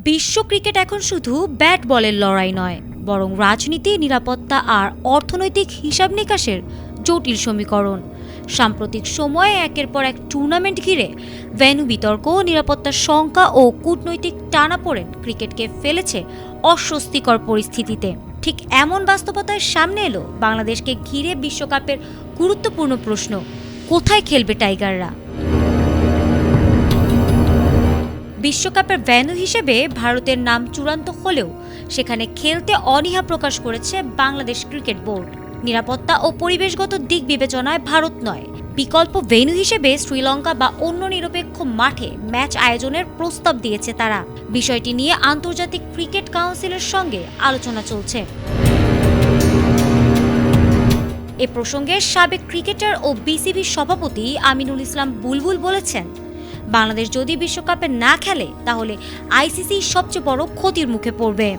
বিশ্ব ক্রিকেট এখন শুধু ব্যাট বলের লড়াই নয়, বরং রাজনীতি, নিরাপত্তা আর অর্থনৈতিক হিসাব নিকাশের জটিল সমীকরণ। সাম্প্রতিক সময়ে একের পর এক টুর্নামেন্ট ঘিরে ভেন্যু বিতর্ক, নিরাপত্তার শঙ্কা ও কূটনৈতিক টানাপোড়েন ক্রিকেটকে ফেলেছে অস্বস্তিকর পরিস্থিতিতে। ঠিক এমন বাস্তবতার সামনে এলো বাংলাদেশকে ঘিরে বিশ্বকাপের গুরুত্বপূর্ণ প্রশ্ন: কোথায় খেলবে টাইগাররা? বিশ্বকাপের ভেন্যু হিসেবে ভারতের নাম চূড়ান্ত হলেও সেখানে খেলতে অনীহা প্রকাশ করেছে বাংলাদেশ ক্রিকেট বোর্ড। নিরাপত্তা ও পরিবেশগত দিক বিবেচনায় ভারত নয়, বিকল্প ভেন্যু হিসেবে শ্রীলঙ্কা বা অন্য নিরপেক্ষ মাঠে ম্যাচ আয়োজনের প্রস্তাব দিয়েছে তারা। বিষয়টি নিয়ে আন্তর্জাতিক ক্রিকেট কাউন্সিলের সঙ্গে আলোচনা চলছে। এ প্রসঙ্গে সাবেক ক্রিকেটার ও বিসিবির সভাপতি আমিনুল ইসলাম বুলবুল বলেছেন, বাংলাদেশ যদি বিশ্বকাপে না খেলে তাহলে আইসিসি সবচেয়ে বড় ক্ষতির মুখে পড়বে।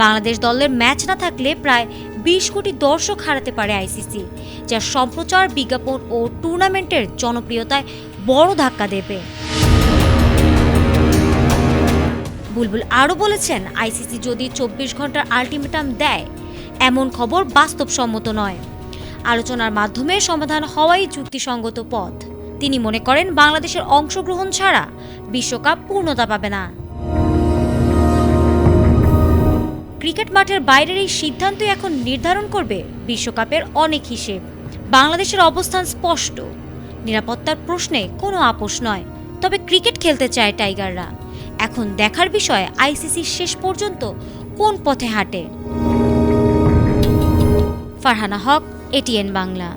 বাংলাদেশ দলের ম্যাচ না থাকলে প্রায় 20 কোটি দর্শক হারাতে পারে আইসিসি, যা সম্প্রচার, বিজ্ঞাপন ও টুর্নামেন্টের জনপ্রিয়তায় বড় ধাক্কা দেবে। বুলবুল আরও বলেছেন, আইসিসি যদি 24 ঘন্টার আলটিমেটাম দেয়, এমন খবর বাস্তবসম্মত নয়। আলোচনার মাধ্যমে সমাধান হওয়াই যুক্তিসঙ্গত পথ। তিনি মনে করেন, বাংলাদেশের অংশগ্রহণ ছাড়া বিশ্বকাপ পূর্ণতা পাবে না। ক্রিকেট মাঠের বাইরের এই সিদ্ধান্তই এখন নির্ধারণ করবে বিশ্বকাপের অনেক হিসেব। বাংলাদেশের অবস্থান স্পষ্ট, নিরাপত্তার প্রশ্নে কোনো আপোষ নয়। তবে ক্রিকেট খেলতে চায় টাইগাররা। এখন দেখার বিষয় আইসিসি শেষ পর্যন্ত কোন পথে হাঁটে। ফারহানা হক, এটিএন বাংলা।